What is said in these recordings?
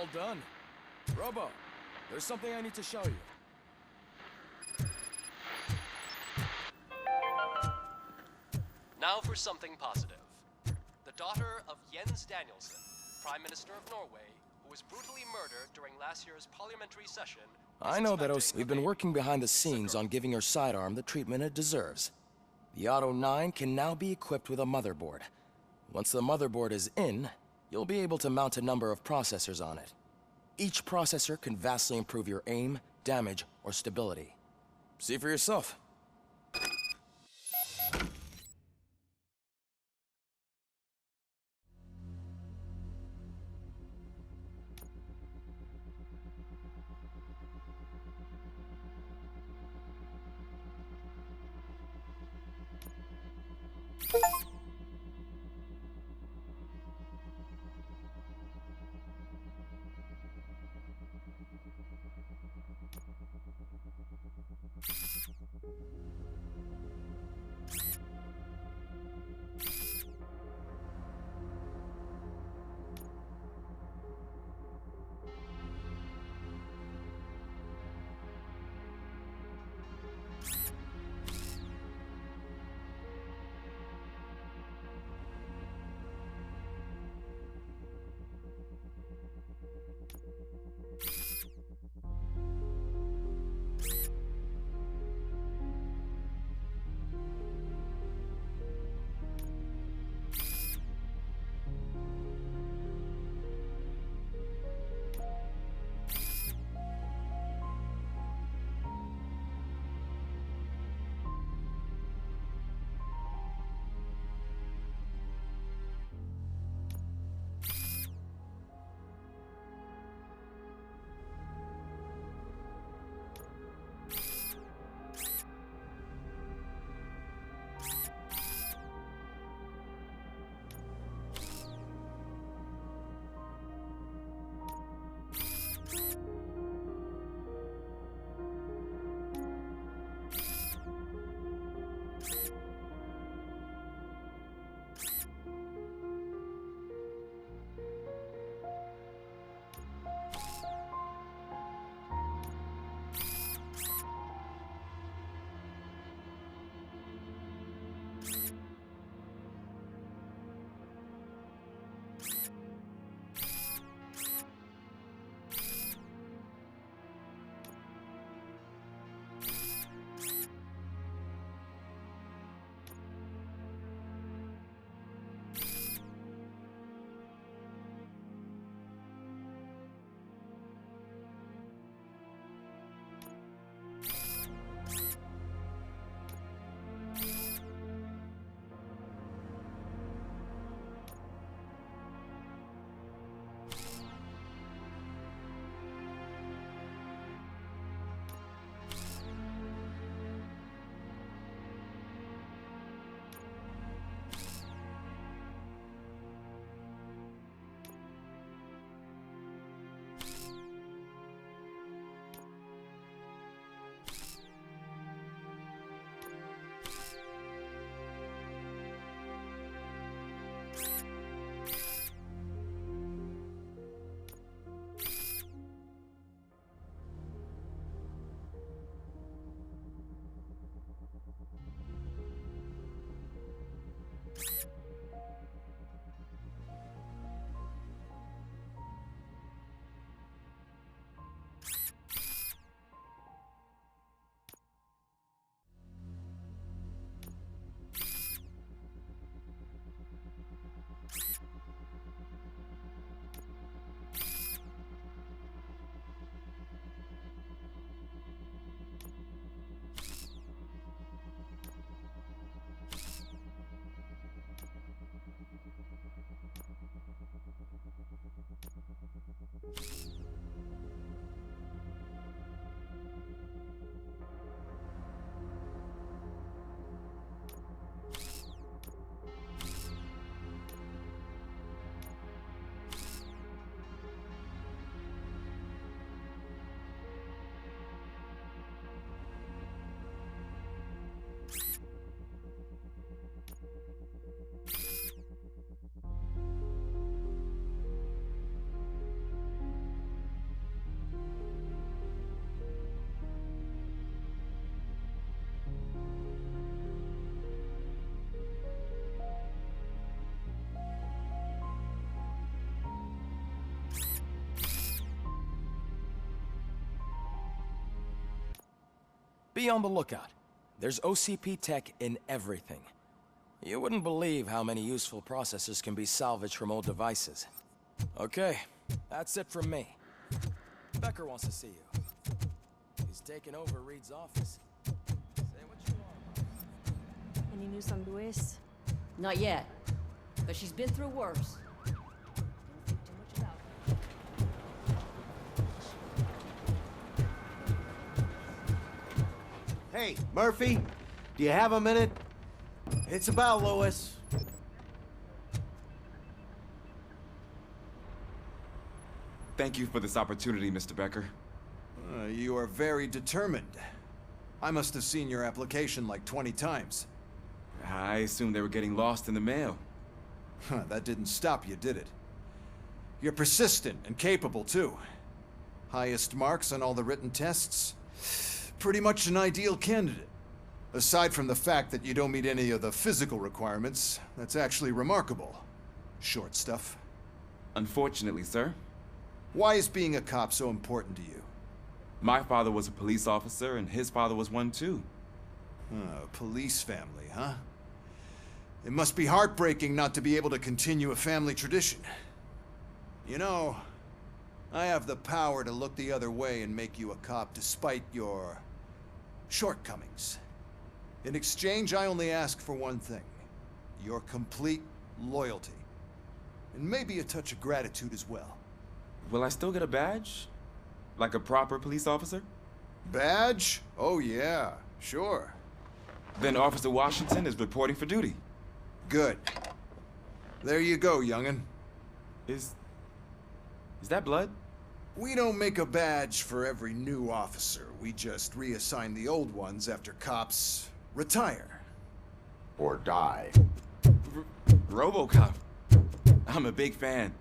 All done. Robo, there's something I need to show you. Now for something positive. The daughter of Jens Danielson, Prime Minister of Norway, who was brutally murdered during last year's parliamentary session. I know that we've been working behind the scenes on giving her sidearm the treatment it deserves. The Auto 9 can now be equipped with a motherboard. Once the motherboard is in, you'll be able to mount a number of processors on it. Each processor can vastly improve your aim, damage, or stability. See for yourself. Be on the lookout. There's OCP tech in everything. You wouldn't believe how many useful processors can be salvaged from old devices. Okay, that's it from me. Becker wants to see you. He's taken over Reed's office. Say what you want. Any news on Luis? Not yet, but she's been through worse. Don't think too much about it. Hey, Murphy, do you have a minute? It's about Lois. Thank you for this opportunity, Mr. Becker. You are very determined. I must have seen your application like 20 times. I assumed they were getting lost in the mail. That didn't stop you, did it? You're persistent and capable, too. Highest marks on all the written tests. Pretty much an ideal candidate. Aside from the fact that you don't meet any of the physical requirements, that's actually remarkable. Short stuff. Unfortunately, sir. Why is being a cop so important to you? My father was a police officer, and his father was one too. Police family, huh? It must be heartbreaking not to be able to continue a family tradition. You know, I have the power to look the other way and make you a cop despite your shortcomings. In exchange, I only ask for one thing. Your complete loyalty. And maybe a touch of gratitude as well. Will I still get a badge? Like a proper police officer? Badge? Oh yeah, sure. Then Officer Washington is reporting for duty. Good. There you go, young'un. Is that blood? We don't make a badge for every new officer. We just reassign the old ones after cops retire. Or die. RoboCop. I'm a big fan.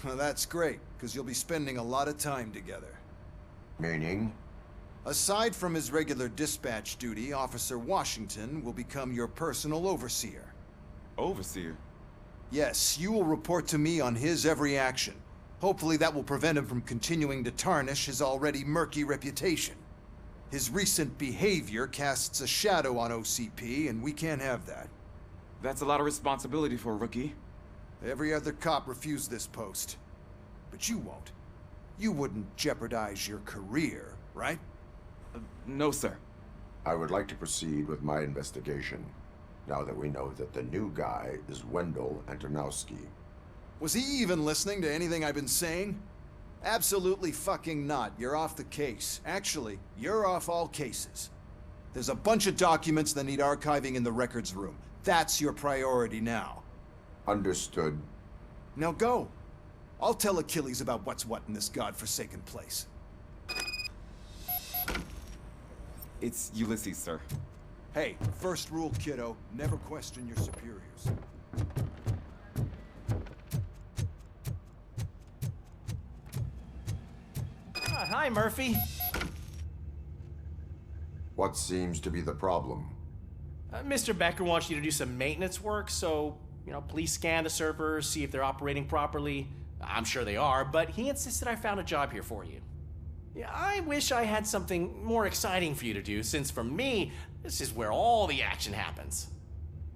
Well, that's great, because you'll be spending a lot of time together. Meaning? Aside from his regular dispatch duty, Officer Washington will become your personal overseer. Overseer? Yes, you will report to me on his every action. Hopefully that will prevent him from continuing to tarnish his already murky reputation. His recent behavior casts a shadow on OCP, and we can't have that. That's a lot of responsibility for a rookie. Every other cop refused this post. But you won't. You wouldn't jeopardize your career, right? No, sir. I would like to proceed with my investigation, now that we know that the new guy is Wendell Antonowski. Was he even listening to anything I've been saying? Absolutely fucking not. You're off the case. Actually, you're off all cases. There's a bunch of documents that need archiving in the records room. That's your priority now. Understood. Now go. I'll tell Achilles about what's what in this godforsaken place. It's Ulysses, sir. Hey, first rule, kiddo, never question your superiors. Hi, Murphy. What seems to be the problem? Mr. Becker wants you to do some maintenance work, so, please scan the servers, see if they're operating properly. I'm sure they are, but he insisted I found a job here for you. Yeah, I wish I had something more exciting for you to do, since for me, this is where all the action happens.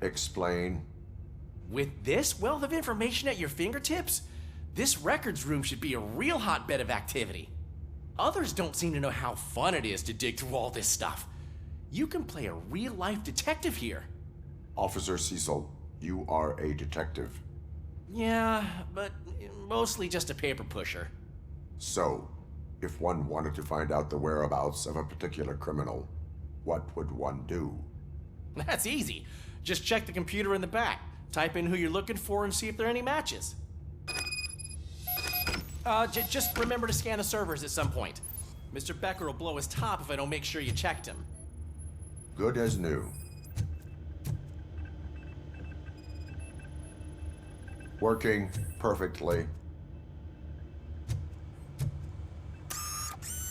Explain. With this wealth of information at your fingertips, this records room should be a real hotbed of activity. Others don't seem to know how fun it is to dig through all this stuff. You can play a real-life detective here. Officer Cecil, you are a detective. Yeah, but mostly just a paper pusher. So, if one wanted to find out the whereabouts of a particular criminal, what would one do? That's easy. Just check the computer in the back, type in who you're looking for, and see if there are any matches. Just remember to scan the servers at some point. Mr. Becker will blow his top if I don't make sure you checked him. Good as new. Working perfectly.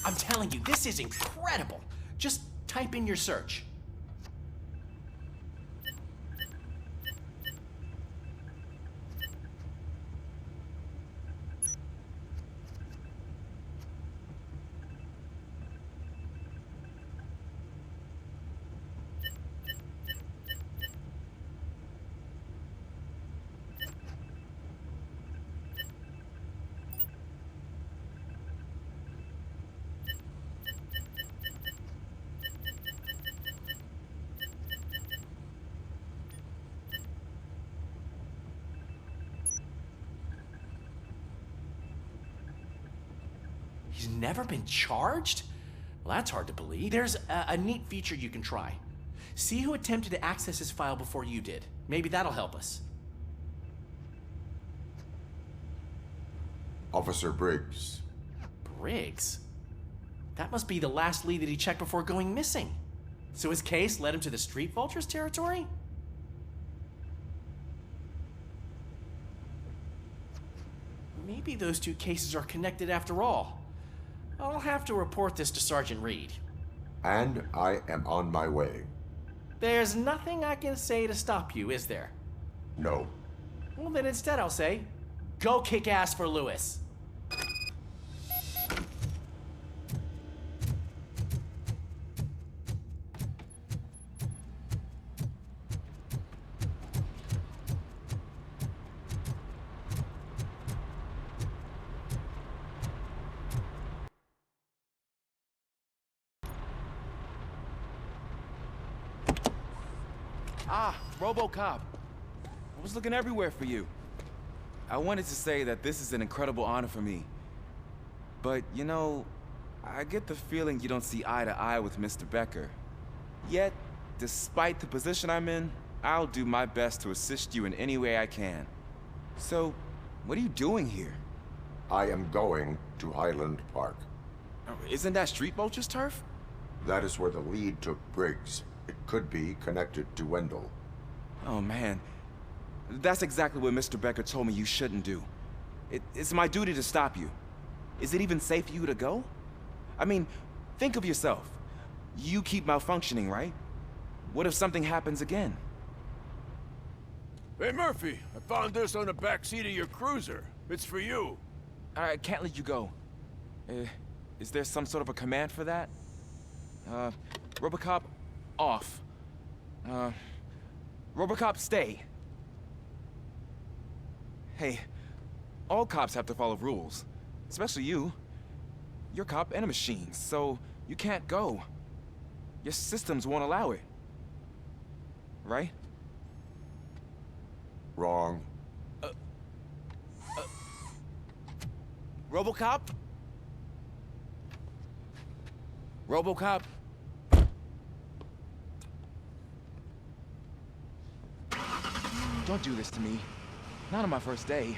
I'm telling you, this is incredible. Just type in your search. He's never been charged? Well, that's hard to believe. There's a neat feature you can try. See who attempted to access his file before you did. Maybe that'll help us. Officer Briggs. Briggs? That must be the last lead that he checked before going missing. So his case led him to the Street Vultures territory? Maybe those two cases are connected after all. I'll have to report this to Sergeant Reed. And I am on my way. There's nothing I can say to stop you, is there? No. Well, then instead I'll say, go kick ass for Lewis. Ah, RoboCop. I was looking everywhere for you. I wanted to say that this is an incredible honor for me. But, you know, I get the feeling you don't see eye to eye with Mr. Becker. Yet, despite the position I'm in, I'll do my best to assist you in any way I can. So, what are you doing here? I am going to Highland Park. Isn't that Street Vulture's turf? That is where the lead took Briggs. It could be connected to Wendell. Oh, man. That's exactly what Mr. Becker told me you shouldn't do. It's my duty to stop you. Is it even safe for you to go? I mean, think of yourself. You keep malfunctioning, right? What if something happens again? Hey, Murphy, I found this on the back seat of your cruiser. It's for you. I can't let you go. Is there some sort of a command for that? RoboCop, off. RoboCop, stay. Hey, all cops have to follow rules. Especially you. You're a cop and a machine, so you can't go. Your systems won't allow it. Right? Wrong. RoboCop? RoboCop? Don't do this to me. Not on my first day.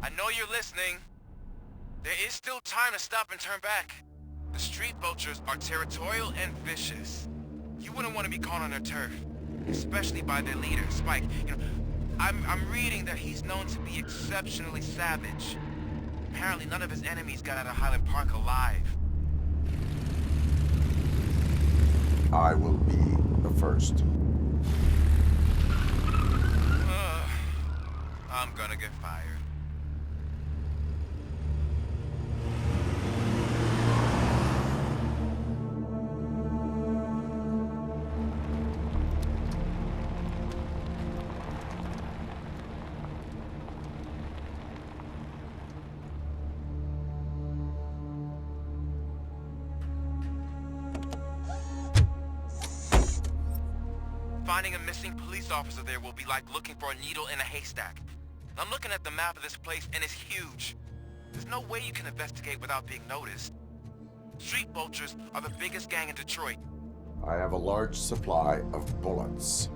I know you're listening. There is still time to stop and turn back. The Street Vultures are territorial and vicious. You wouldn't want to be caught on their turf, especially by their leader, Spike. You know, I'm reading that he's known to be exceptionally savage. Apparently none of his enemies got out of Highland Park alive. I will be the first. I'm gonna get fired. Finding a missing police officer there will be like looking for a needle in a haystack. I'm looking at the map of this place and it's huge. There's no way you can investigate without being noticed. Street Vultures are the biggest gang in Detroit. I have a large supply of bullets.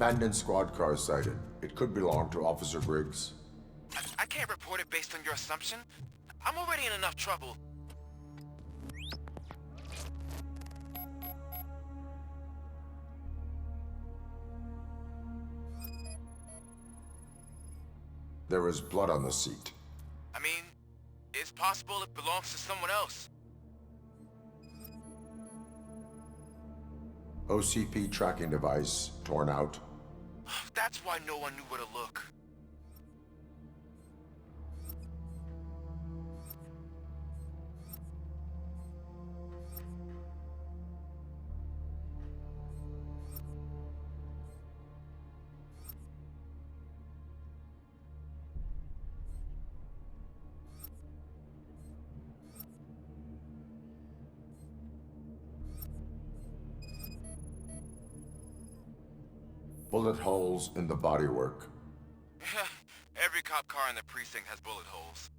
Abandoned squad car sighted. It could belong to Officer Briggs. I can't report it based on your assumption. I'm already in enough trouble. There is blood on the seat. I mean, it's possible it belongs to someone else. OCP tracking device torn out. That's why no one knew where to look. Bullet holes in the bodywork. Every cop car in the precinct has bullet holes.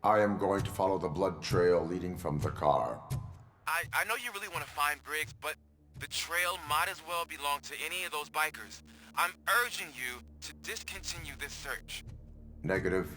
I am going to follow the blood trail leading from the car. I know you really want to find Briggs, but the trail might as well belong to any of those bikers. I'm urging you to discontinue this search. Negative.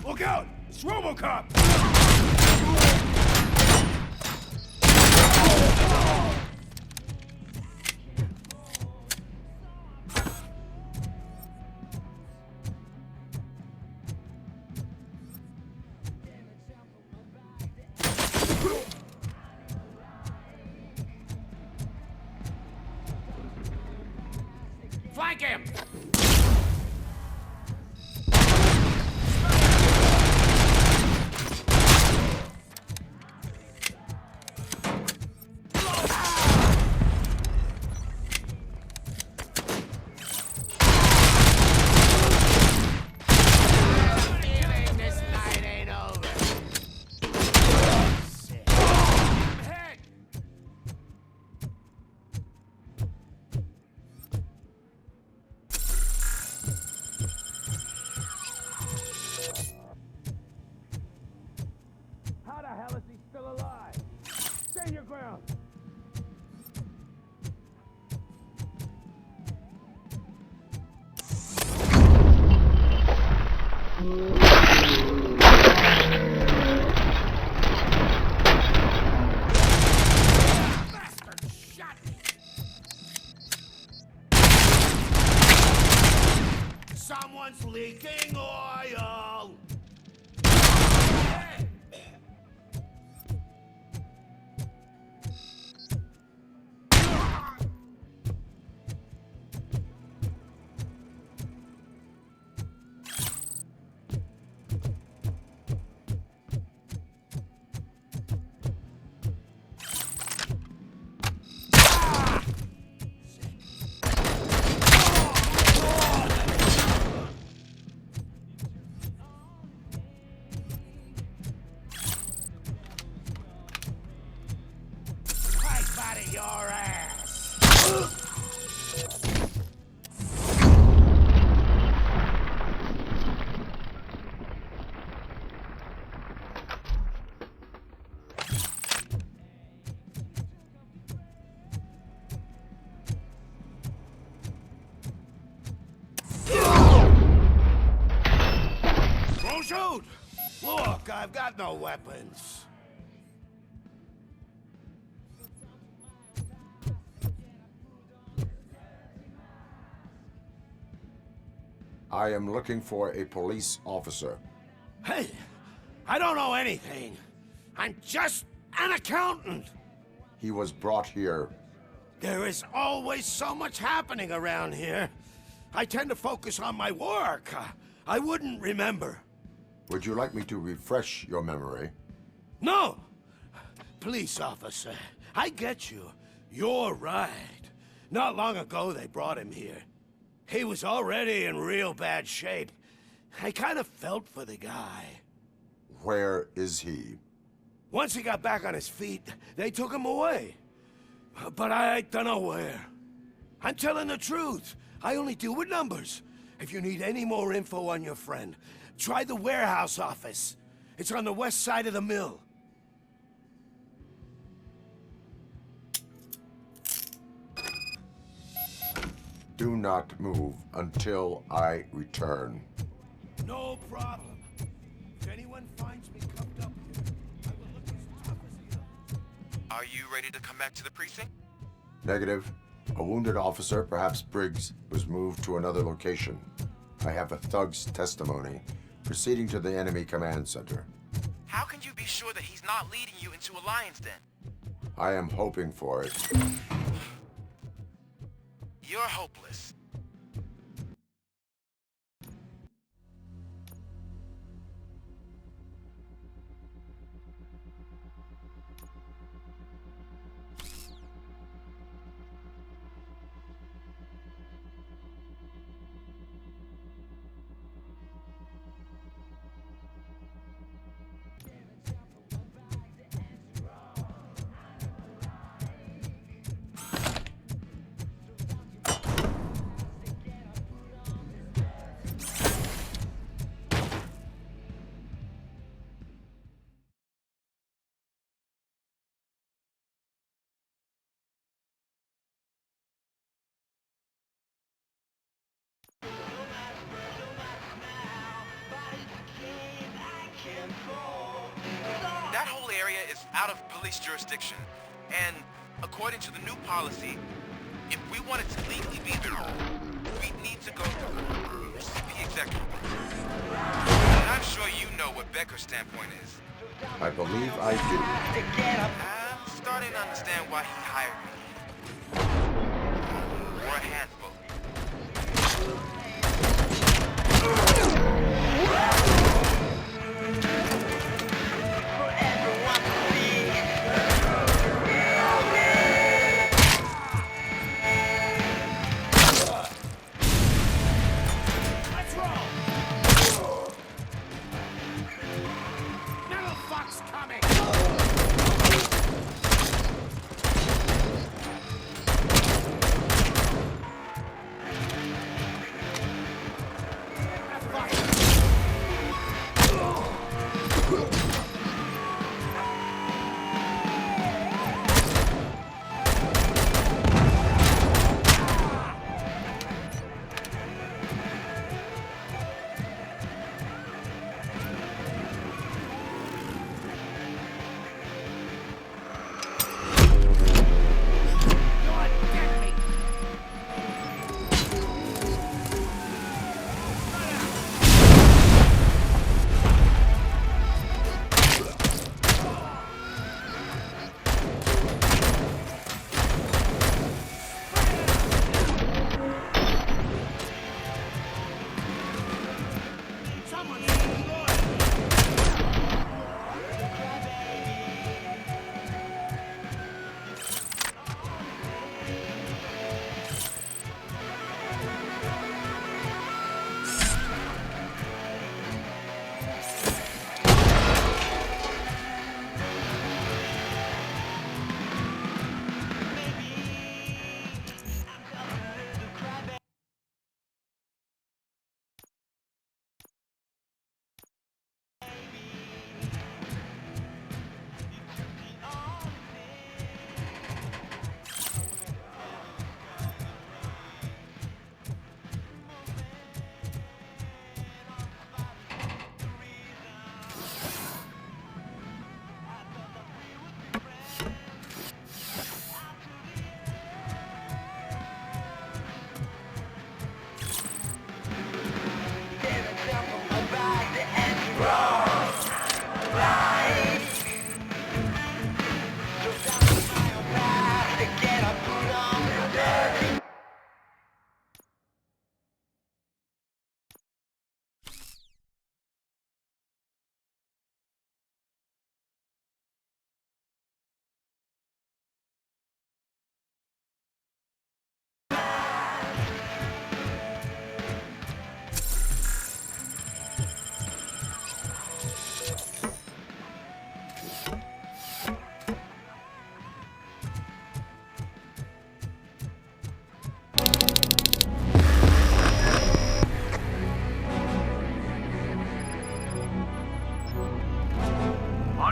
Look out! It's RoboCop! Flank him! Stand your ground. Someone's leaking oil! Your ass! Don't shoot! Look, I've got no weapons. I am looking for a police officer. Hey, I don't know anything. I'm just an accountant. He was brought here. There is always so much happening around here. I tend to focus on my work. I wouldn't remember. Would you like me to refresh your memory? No! Police officer, I get you. You're right. Not long ago they brought him here. He was already in real bad shape. I kind of felt for the guy. Where is he? Once he got back on his feet, they took him away. But I don't know where. I'm telling the truth. I only deal with numbers. If you need any more info on your friend, try the warehouse office. It's on the west side of the mill. Do not move until I return. No problem. If anyone finds me cuffed up here, I will look as tough as the others. Are you ready to come back to the precinct? Negative. A wounded officer, perhaps Briggs, was moved to another location. I have a thug's testimony, proceeding to the enemy command center. How can you be sure that he's not leading you into a lion's den? I am hoping for it. You're hopeless. That whole area is out of police jurisdiction, and according to the new policy, if we wanted to legally be there, we'd need to go through CP executive. And I'm sure you know what Becker's standpoint is. I believe I do. I'm starting to understand why he hired me. Or a handful.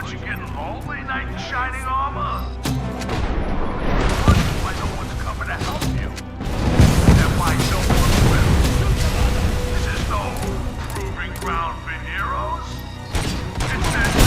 Aren't you getting lonely, knight in shining armor? I know what's coming to help you. That might no one will. This is no proving ground for heroes. It's their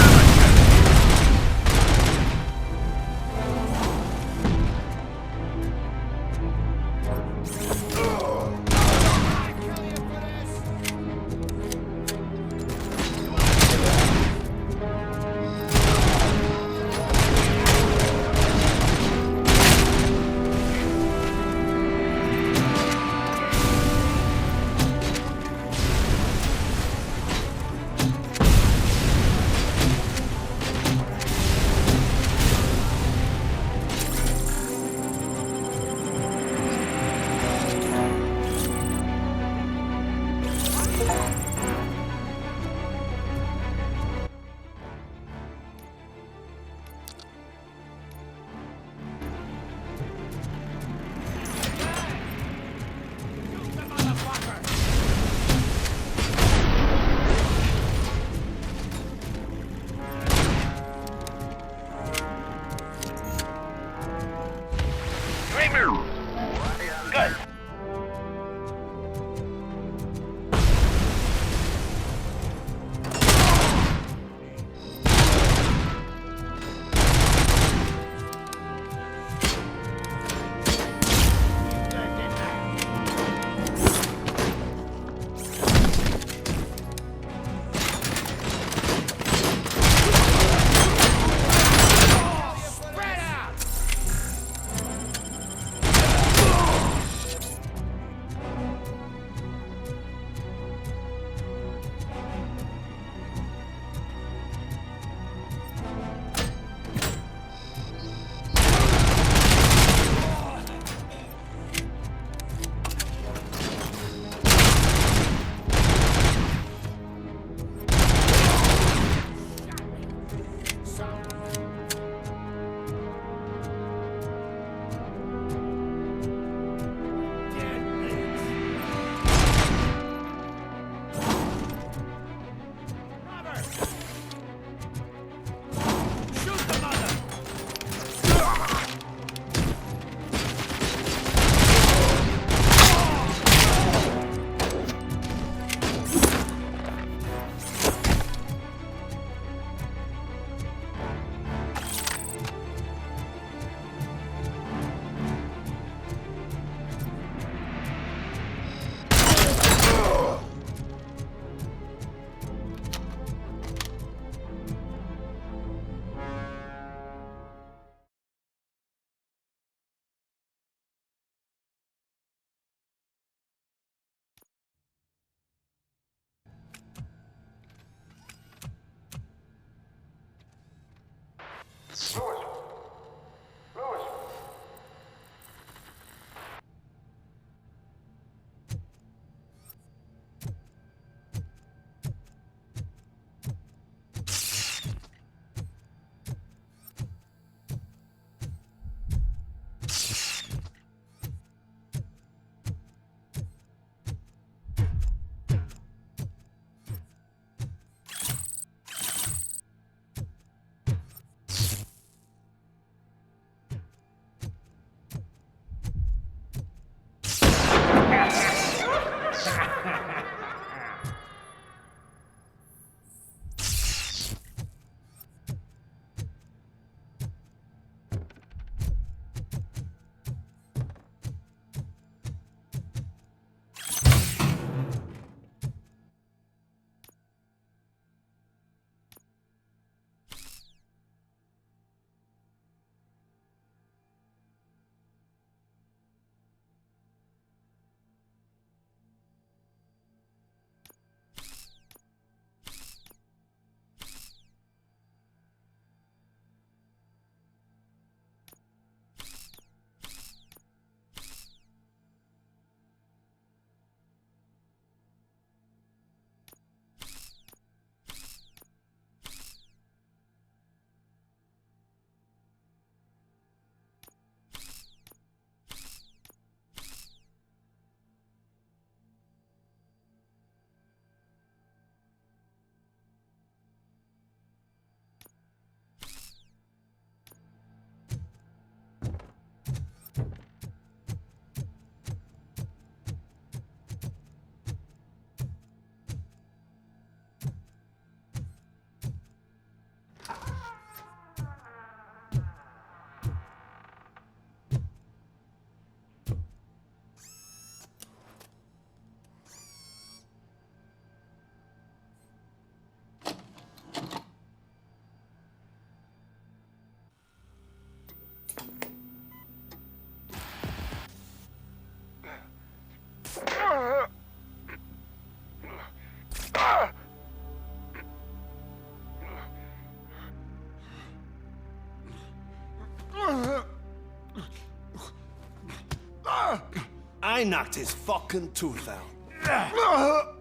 I knocked his fucking tooth out.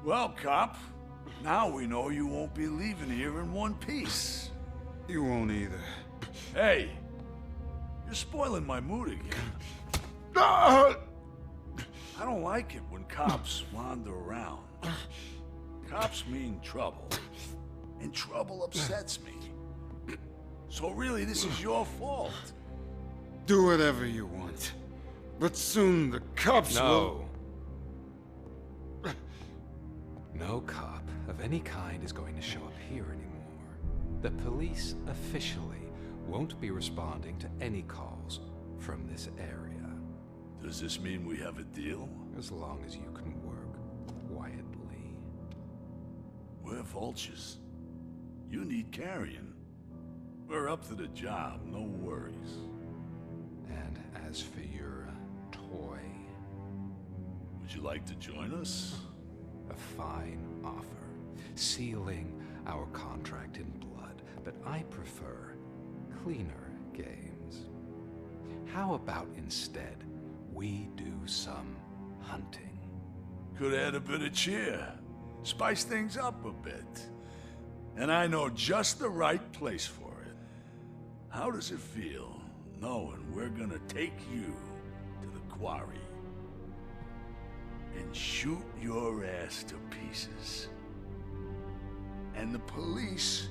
Well, cop, now we know you won't be leaving here in one piece. You won't either. Hey, you're spoiling my mood again. Ah! I don't like it when cops wander around. Cops mean trouble, and trouble upsets me. So really, this is your fault. Do whatever you want. But soon the cops will... No cop of any kind is going to show up here anymore. The police officially won't be responding to any calls from this area. Does this mean we have a deal? As long as you can work quietly. We're vultures. You need carrion. We're up to the job, no worries. And as for your toy... Would you like to join us? A fine offer, sealing our contract in blood, but I prefer cleaner games. How about instead we do some hunting? Could add a bit of cheer, spice things up a bit. And I know just the right place for it. How does it feel knowing we're gonna take you to the quarry and shoot your ass to pieces? And the police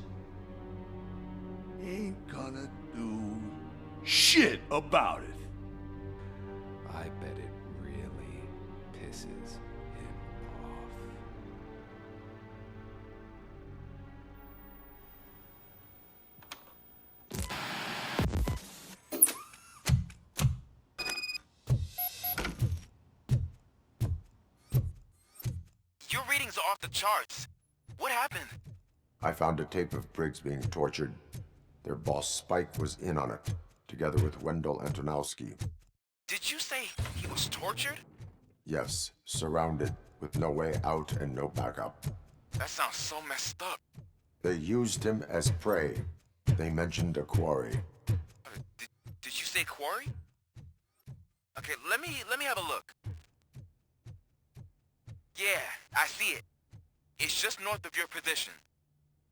ain't gonna do shit about it. I bet it really pisses him off. Your readings are off the charts. What happened? I found a tape of Briggs being tortured. Their boss Spike was in on it, together with Wendell Antonowski. Did you say he was tortured? Yes, surrounded, with no way out and no backup. That sounds so messed up. They used him as prey. They mentioned a quarry. Did you say quarry? Okay, let me have a look. Yeah, I see it. It's just north of your position.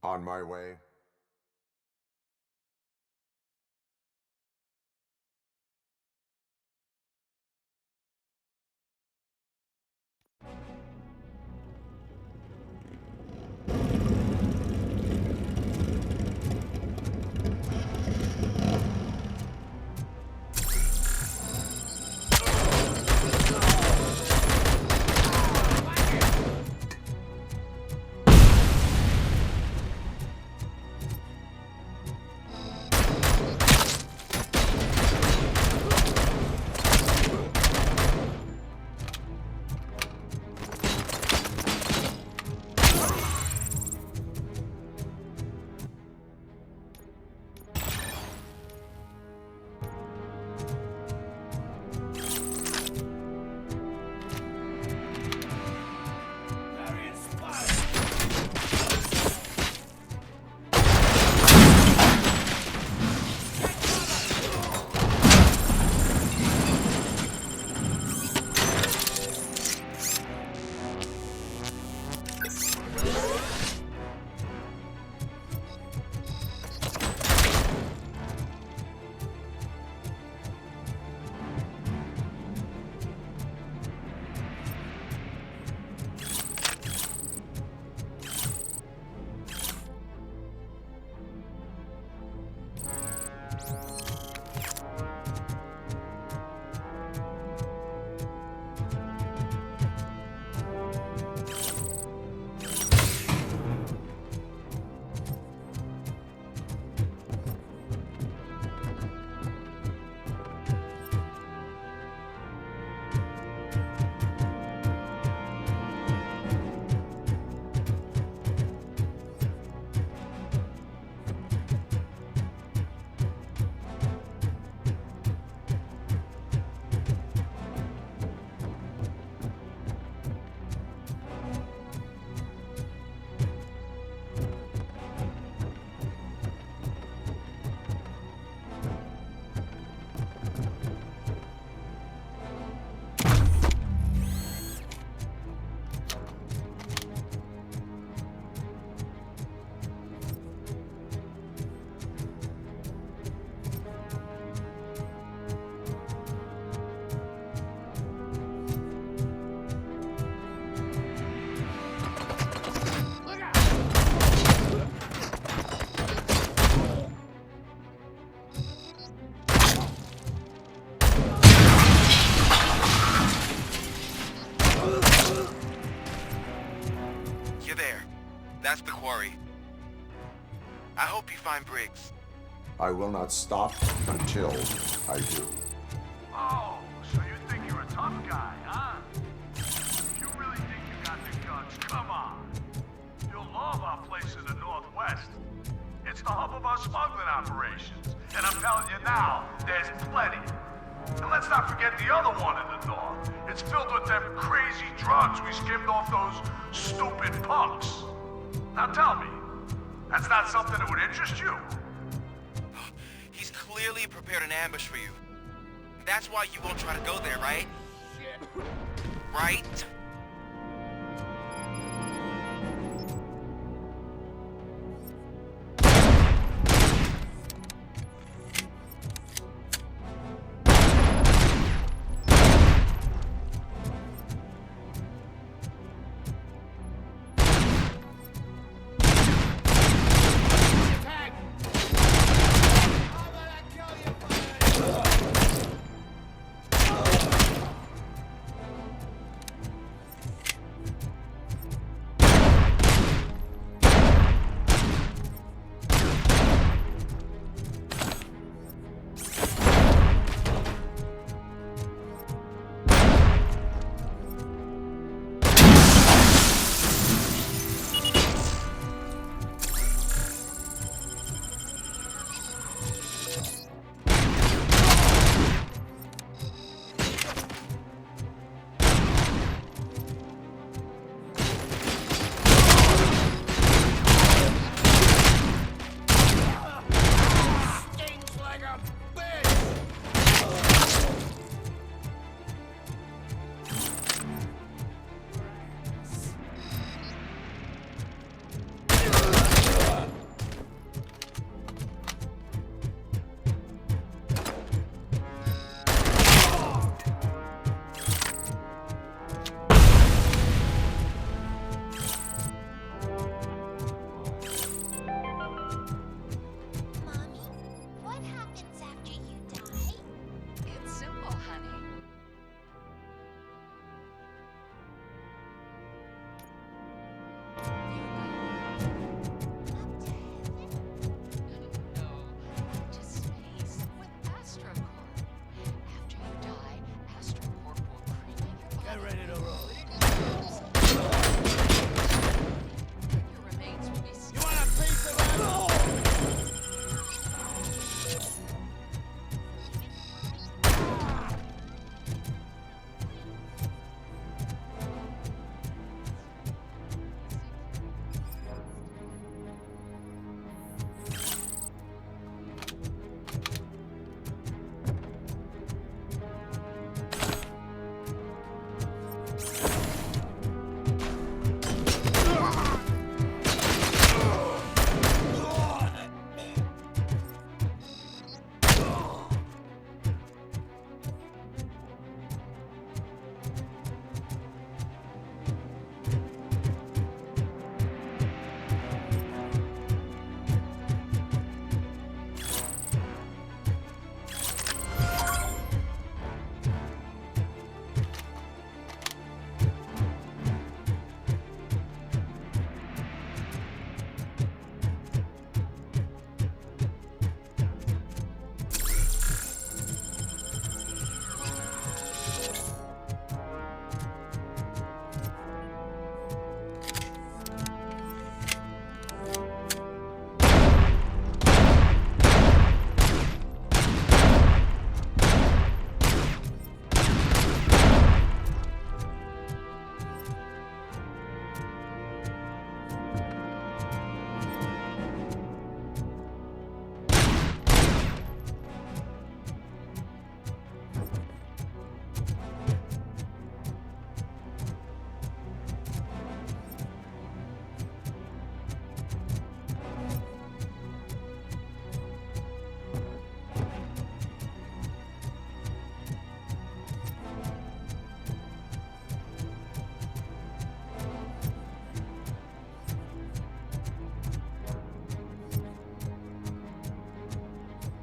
On my way. That's the quarry. I hope you find Briggs. I will not stop until I do. Oh, so you think you're a tough guy, huh? If you really think you got the guts, come on. You'll love our place in the Northwest. It's the hub of our smuggling operations. And I'm telling you now, there's plenty. And let's not forget the other one in the north. It's filled with them crazy drugs we skimmed off those stupid punks. Now tell me, that's not something that would interest you? He's clearly prepared an ambush for you. That's why you won't try to go there, right? Right?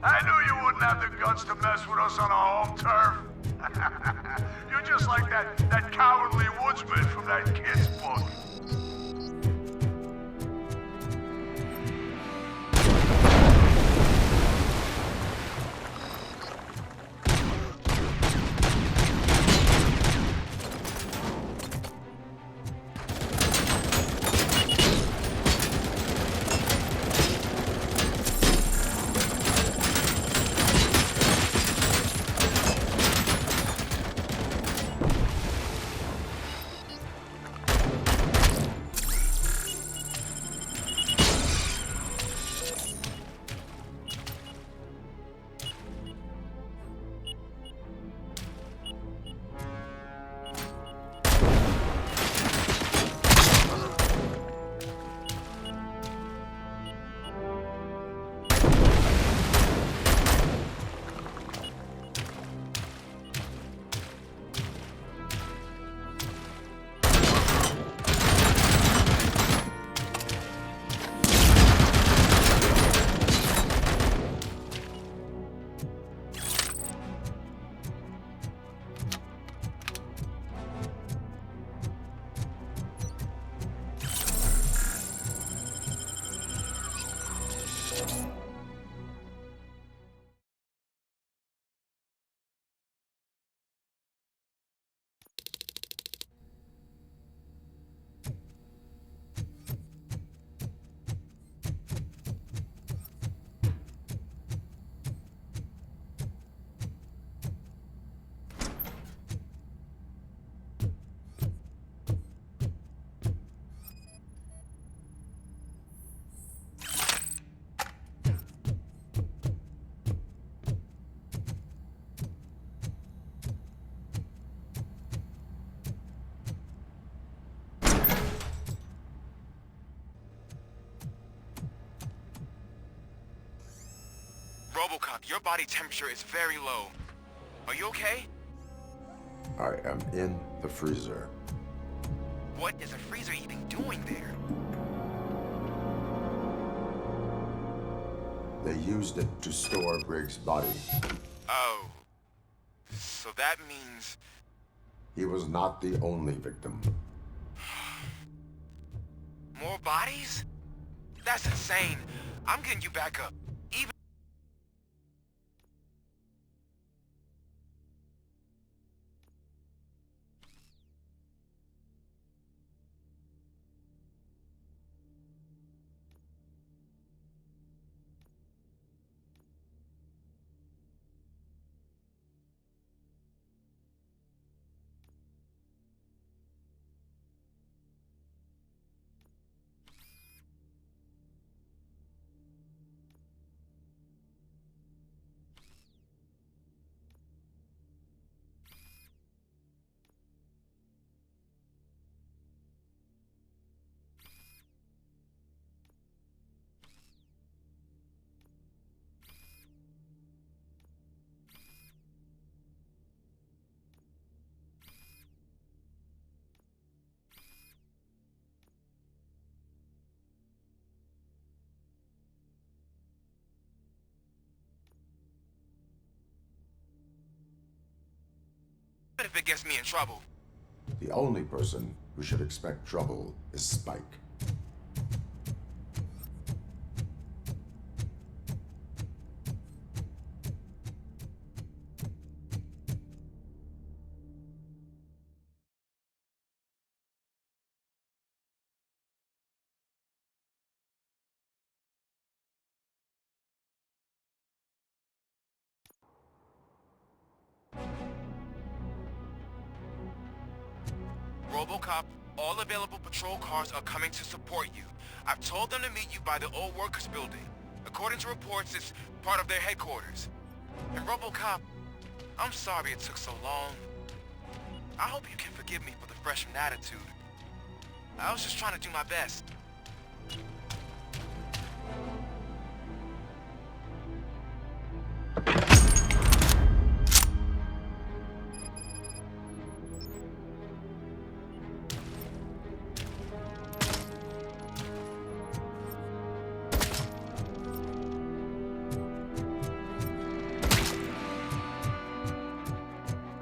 I knew you wouldn't have the guts to mess with us on our home turf. You're just like that cowardly woodsman from that kid's book. RoboCop, your body temperature is very low. Are you okay? I am in the freezer. What is a freezer even doing there? They used it to store Briggs' body. Oh. So that means... He was not the only victim. More bodies? That's insane. I'm getting you back up. Even... What if it gets me in trouble? The only person who should expect trouble is Spike. RoboCop, all available patrol cars are coming to support you. I've told them to meet you by the old workers building. According to reports, it's part of their headquarters. And RoboCop, I'm sorry it took so long. I hope you can forgive me for the freshman attitude. I was just trying to do my best.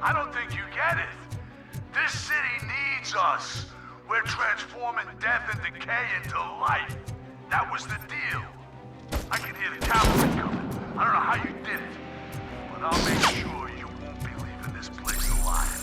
I don't think you get it. This city needs us. We're transforming death and decay into life. That was the deal. I can hear the cavalry coming. I don't know how you did it, but I'll make sure you won't be leaving this place alive.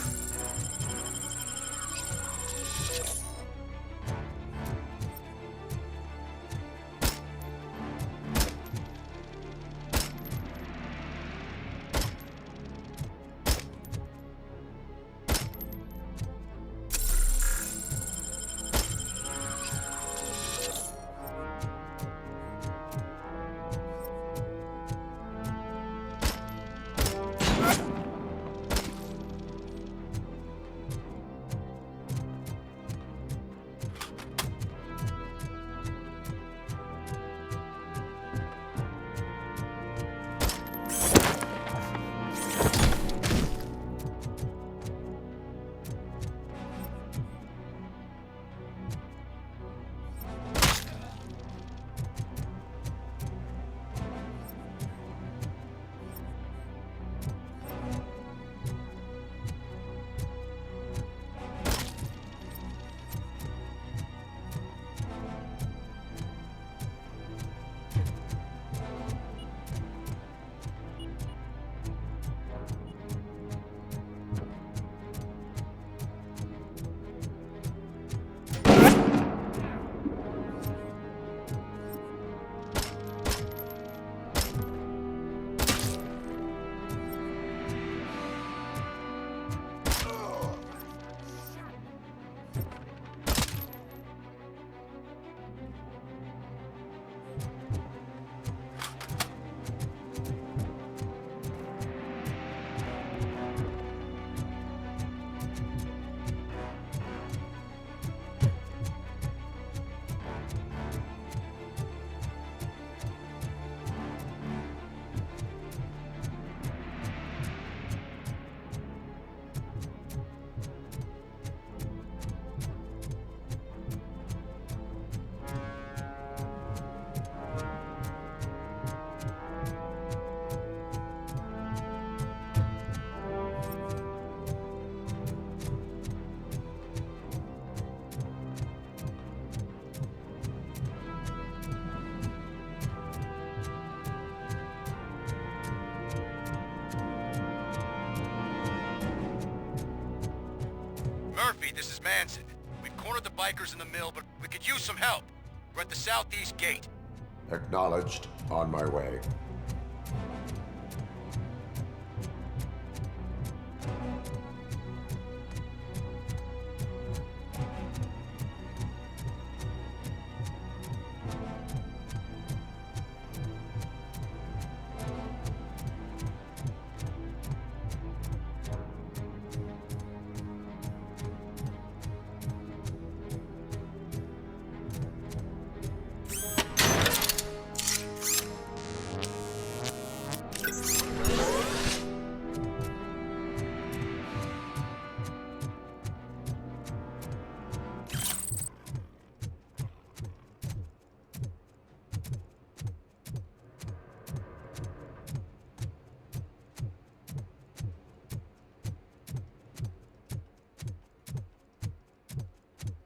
demands it. We've cornered the bikers in the mill, but we could use some help. We're at the southeast gate. Acknowledged. On my way.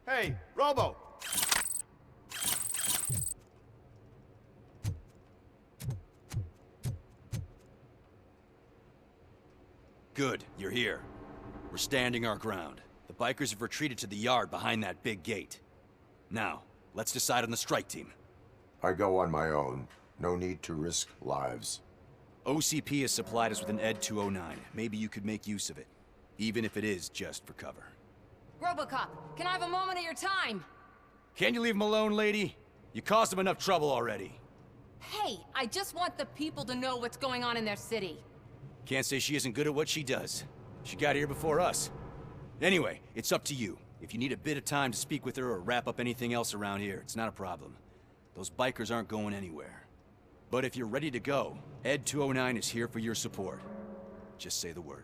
Hey, Robo! Good, you're here. We're standing our ground. The bikers have retreated to the yard behind that big gate. Now, let's decide on the strike team. I go on my own. No need to risk lives. OCP has supplied us with an ED 209. Maybe you could make use of it, even if it is just for cover. RoboCop, can I have a moment of your time? Can you leave him alone, lady? You caused him enough trouble already. Hey, I just want the people to know what's going on in their city. Can't say she isn't good at what she does. She got here before us. Anyway, it's up to you. If you need a bit of time to speak with her or wrap up anything else around here, it's not a problem. Those bikers aren't going anywhere. But if you're ready to go, ED 209 is here for your support. Just say the word.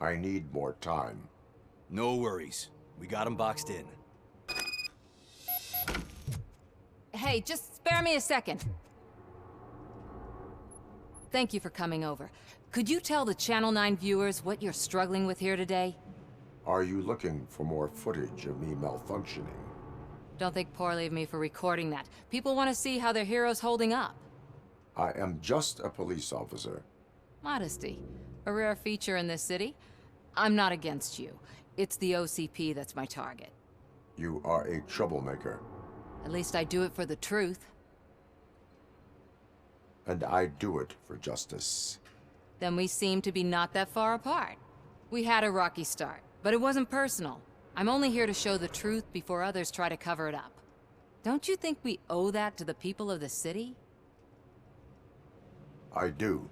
I need more time. No worries. We got him boxed in. Hey, just spare me a second. Thank you for coming over. Could you tell the Channel 9 viewers what you're struggling with here today? Are you looking for more footage of me malfunctioning? Don't think poorly of me for recording that. People want to see how their hero's holding up. I am just a police officer. Modesty. A rare feature in this city. I'm not against you. It's the OCP that's my target. You are a troublemaker. At least I do it for the truth. And I do it for justice. Then we seem to be not that far apart. We had a rocky start, but it wasn't personal. I'm only here to show the truth before others try to cover it up. Don't you think we owe that to the people of the city? I do.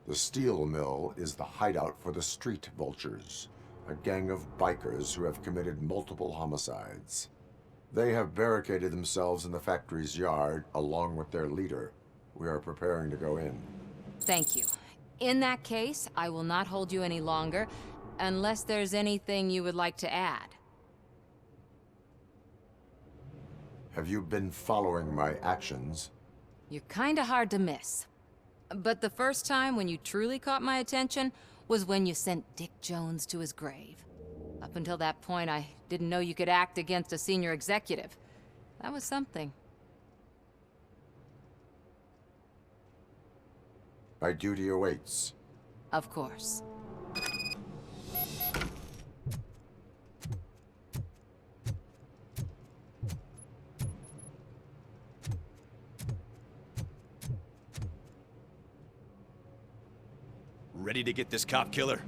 The steel mill is the hideout for the street vultures, a gang of bikers who have committed multiple homicides. They have barricaded themselves in the factory's yard along with their leader. We are preparing to go in. Thank you. In that case, I will not hold you any longer, unless there's anything you would like to add. Have you been following my actions? You're kinda hard to miss. But the first time when you truly caught my attention was when you sent Dick Jones to his grave. Up until that point, I didn't know you could act against a senior executive. That was something. My duty awaits. Of course. Ready to get this cop killer?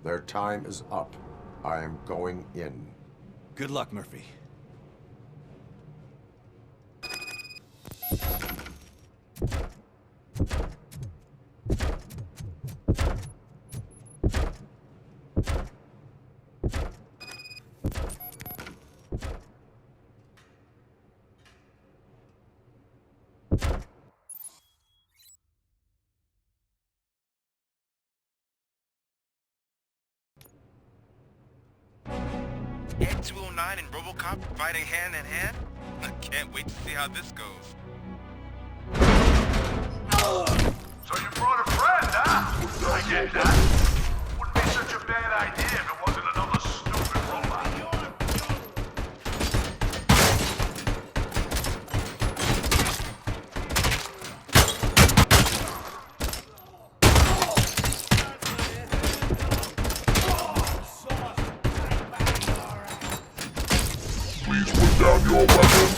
Their time is up. I am going in. Good luck, Murphy. ED 209 and RoboCop fighting hand in hand? I can't wait to see how this goes. So you brought a friend, huh? I get that. Wouldn't be such a bad idea if it wasn't another stupid robot. your weapon.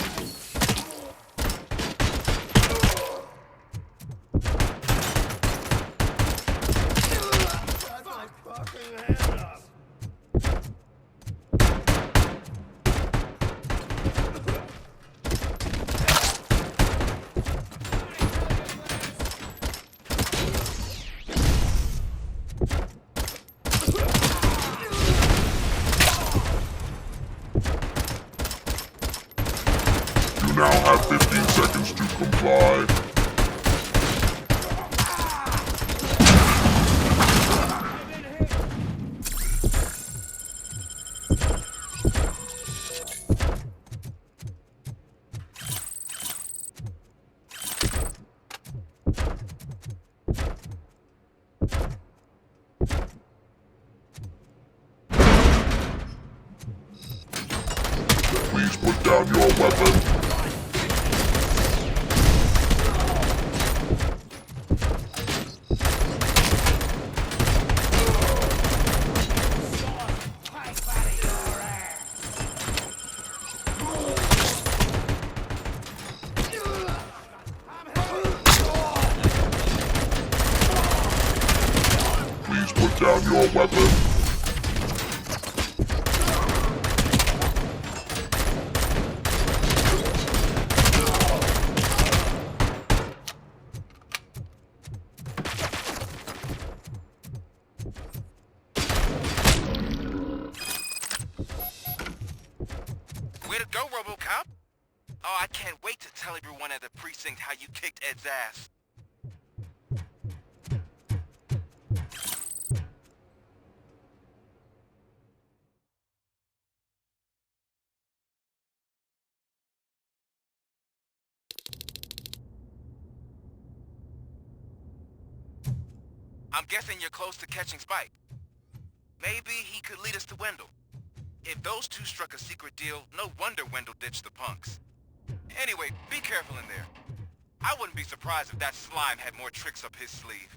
You now have 15 seconds to comply. Please put down your weapon. Please put down your weapon. Way to go, RoboCop! Oh, I can't wait to tell everyone at the precinct how you kicked Ed's ass. I'm guessing you're close to catching Spike. Maybe he could lead us to Wendell. If those two struck a secret deal, no wonder Wendell ditched the punks. Anyway, be careful in there. I wouldn't be surprised if that slime had more tricks up his sleeve.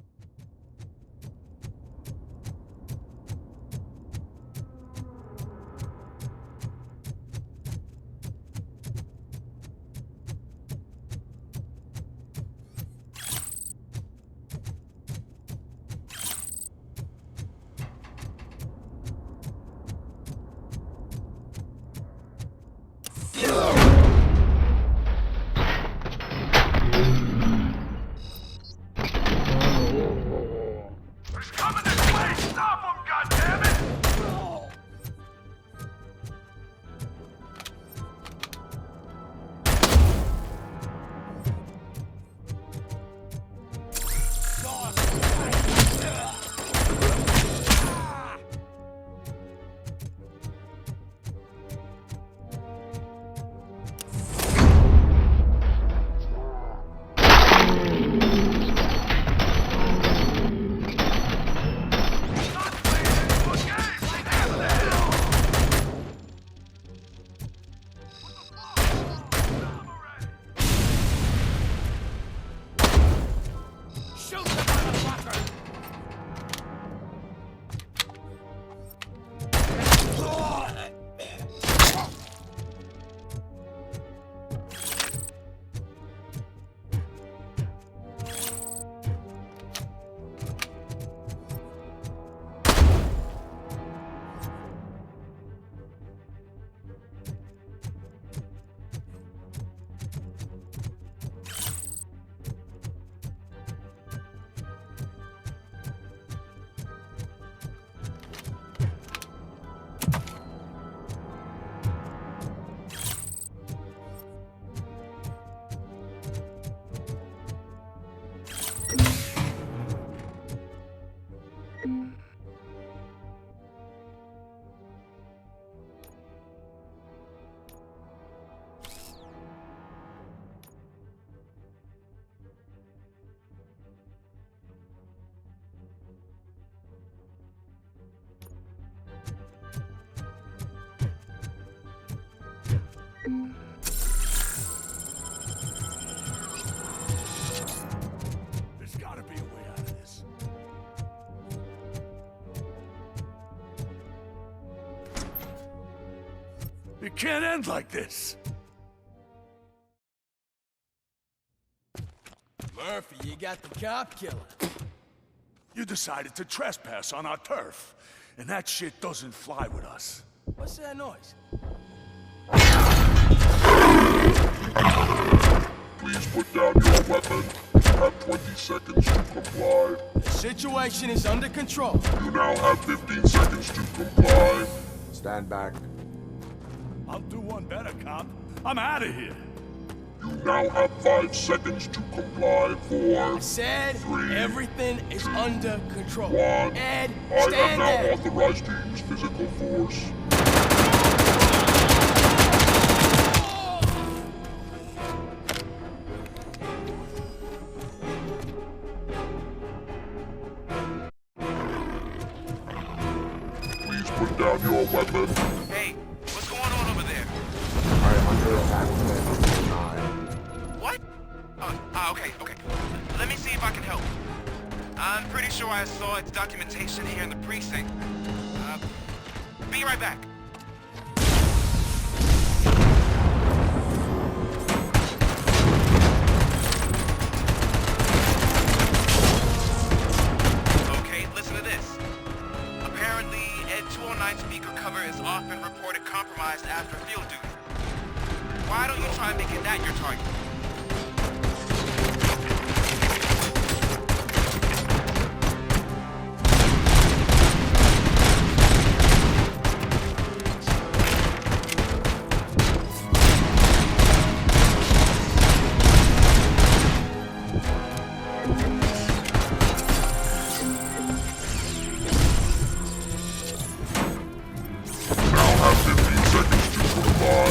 It can't end like this. Murphy, you got the cop killer. You decided to trespass on our turf, and that shit doesn't fly with us. What's that noise? Please put down your weapon. You have 20 seconds to comply. The situation is under control. You now have 15 seconds to comply. Stand back. I'll do one better, cop. I'm out of here. You now have 5 seconds to comply. 4, I said 3, everything is under control. 1. Ed, I am stand now there. authorized to use physical force. Please put down your weapon. Hey, what's going on over there? I am under attack from 9. What? Okay. Let me see if I can help. I'm pretty sure I saw its documentation here in the precinct. Be right back. Okay, listen to this. Apparently, Ed 209 speaker cover is often reported compromised after field duty. Why don't you try making that your target? Now have 15 seconds to comply.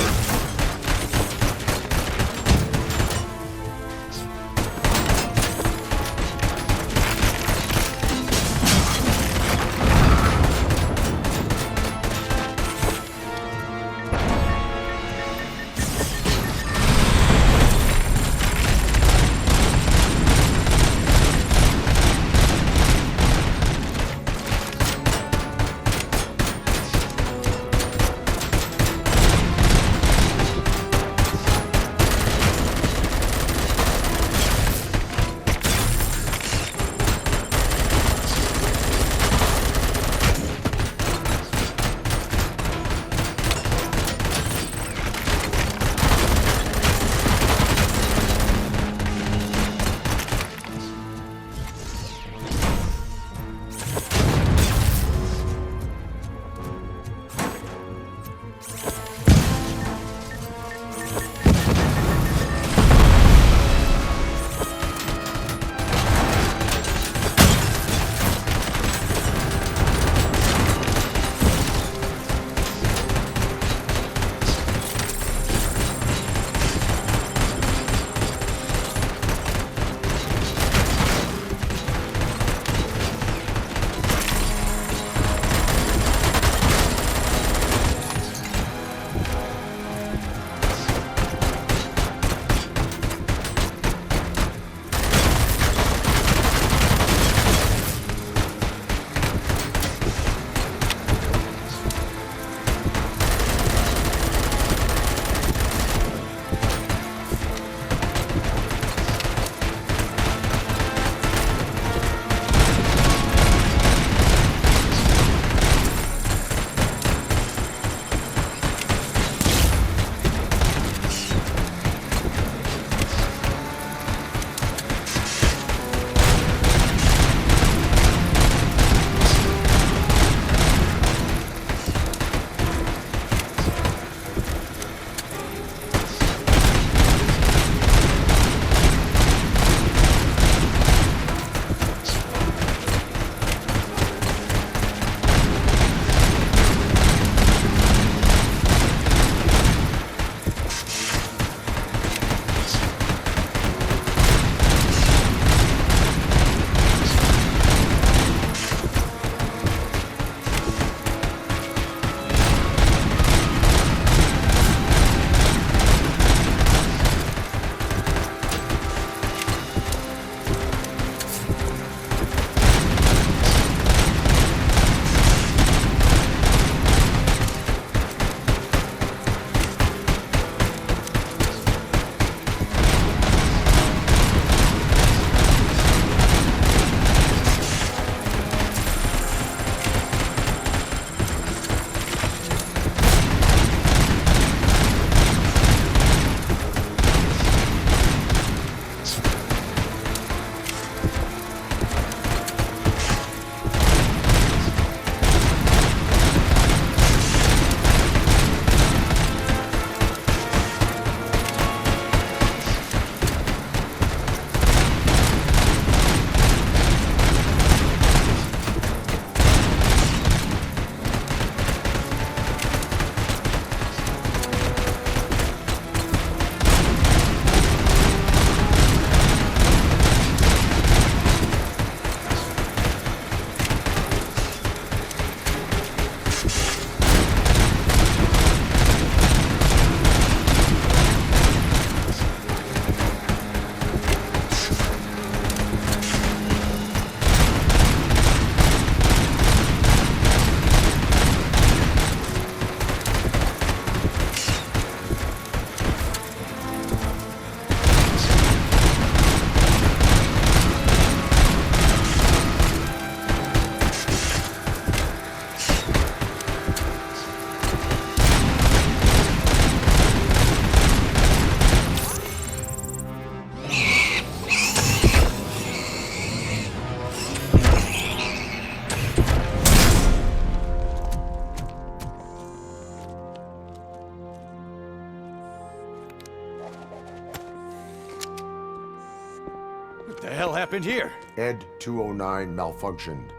hell happened here? Ed 209 malfunctioned.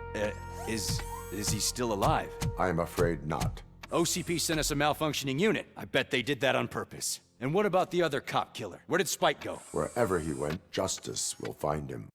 Is he still alive? I am afraid not. OCP sent us a malfunctioning unit. I bet they did that on purpose. And what about the other cop killer? Where did Spike go? Wherever he went, justice will find him.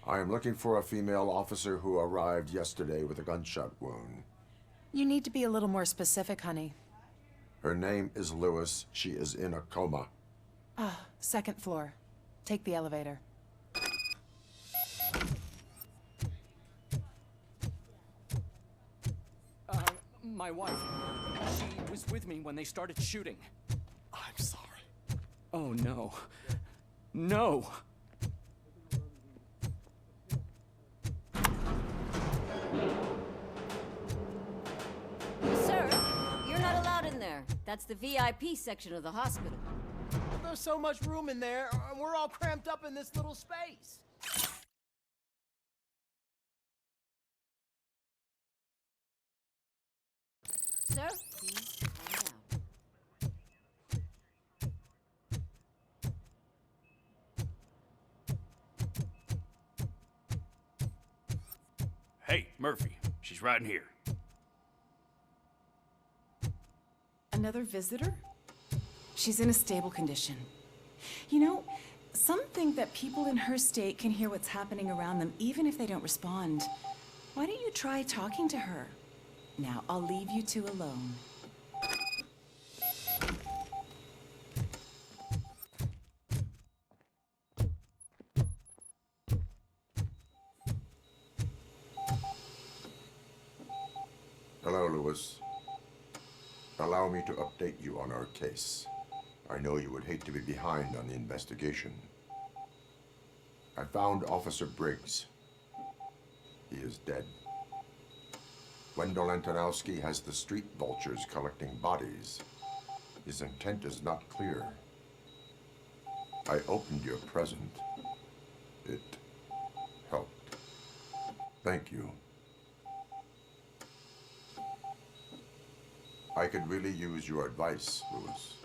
I am looking for a female officer who arrived yesterday with a gunshot wound. You need to be a little more specific, honey. Her name is Lewis. She is in a coma. Second floor. Take the elevator. My wife. She was with me when they started shooting. I'm sorry. Oh, no. No! Sir, you're not allowed in there. That's the VIP section of the hospital. There's so much room in there, and we're all cramped up in this little space. Sir, please calm down. Hey, Murphy. She's right in here. Another visitor? She's in a stable condition. You know, some think that people in her state can hear what's happening around them even if they don't respond. Why don't you try talking to her? Now, I'll leave you two alone. Hello, Lewis. Allow me to update you on our case. I know you would hate to be behind on the investigation. I found Officer Briggs. He is dead. Wendell Antonowski has the street vultures collecting bodies. His intent is not clear. I opened your present. It helped. Thank you. I could really use your advice, Lewis.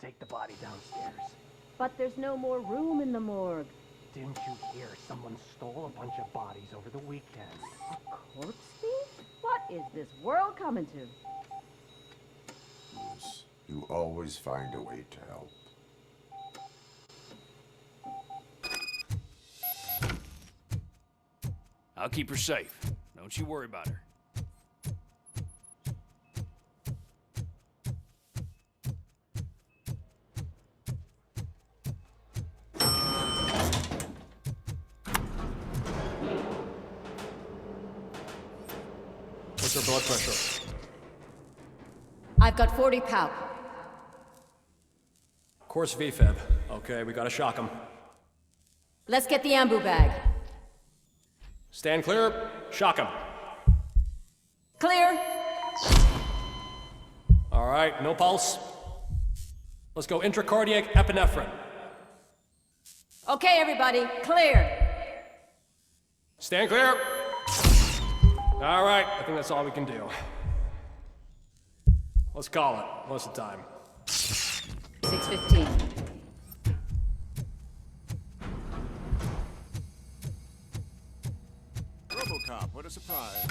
Take the body downstairs. But there's no more room in the morgue. Didn't you hear someone stole a bunch of bodies over the weekend? A corpse thief? What is this world coming to? Lewis, you always find a way to help. I'll keep her safe. Don't you worry about her. What's her blood pressure? I've got 40 pow. Course VFib. Okay, we gotta shock him. Let's get the ambu bag. Stand clear. Shock him. Clear. All right, no pulse. Let's go intracardiac epinephrine. Okay, everybody, clear. Stand clear. All right, I think that's all we can do. Let's call it. What's the time? 6:15. RoboCop, what a surprise.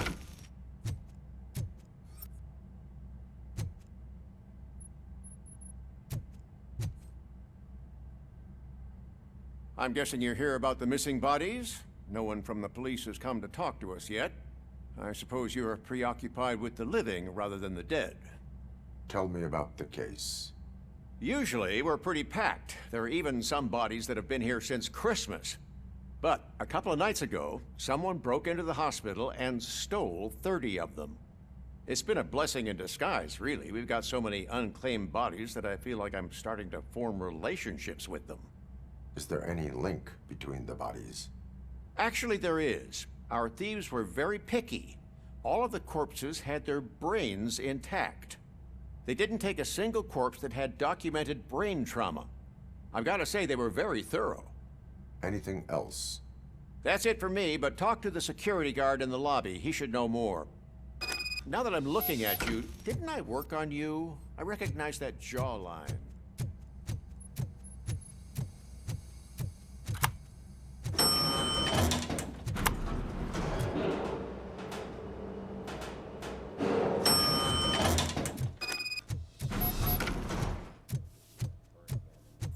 I'm guessing you're here about the missing bodies? No one from the police has come to talk to us yet. I suppose you're preoccupied with the living rather than the dead. Tell me about the case. Usually, we're pretty packed. There are even some bodies that have been here since Christmas. But a couple of nights ago, someone broke into the hospital and stole 30 of them. It's been a blessing in disguise, really. We've got so many unclaimed bodies that I feel like I'm starting to form relationships with them. Is there any link between the bodies? Actually, there is. Our thieves were very picky. All of the corpses had their brains intact. They didn't take a single corpse that had documented brain trauma. I've got to say, they were very thorough. Anything else? That's it for me, but talk to the security guard in the lobby. He should know more. Now that I'm looking at you, didn't I work on you? I recognize that jawline.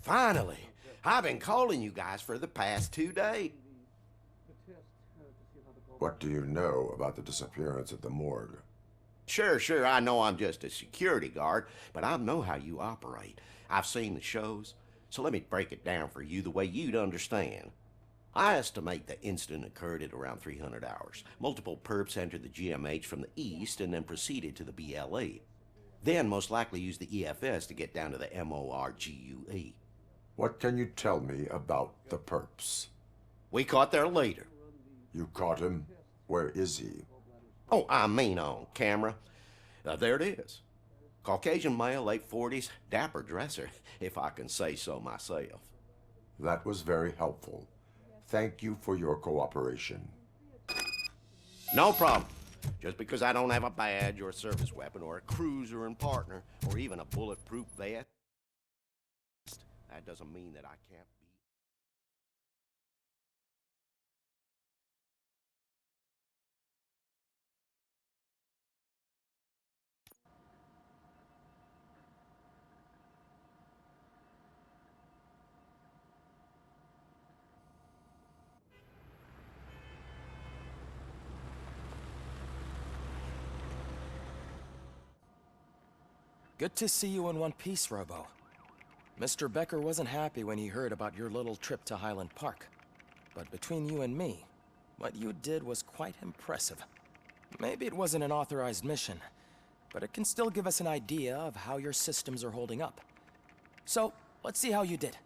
Finally! I've been calling you guys for the past 2 days. What do you know about the disappearance at the morgue? Sure, I know I'm just a security guard, but I know how you operate. I've seen the shows, so let me break it down for you the way you'd understand. I estimate the incident occurred at around 300 hours. Multiple perps entered the GMH from the east and then proceeded to the BLE. Then most likely used the EFS to get down to the MORGUE. What can you tell me about the perps? We caught their leader. You caught him? Where is he? Oh, I mean on camera. There it is. Caucasian male, late 40s, dapper dresser, if I can say so myself. That was very helpful. Thank you for your cooperation. No problem. Just because I don't have a badge or a service weapon or a cruiser and partner or even a bulletproof vest, that doesn't mean that I can't be. Good to see you in one piece, Robo. Mr. Becker wasn't happy when he heard about your little trip to Highland Park. But between you and me, what you did was quite impressive. Maybe it wasn't an authorized mission, but it can still give us an idea of how your systems are holding up. So, let's see how you did.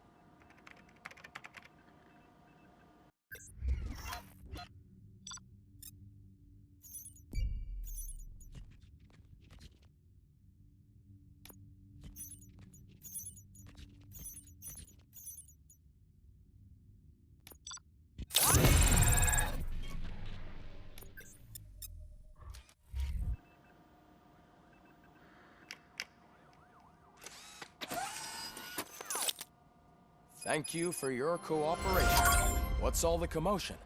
Thank you for your cooperation. What's all the commotion?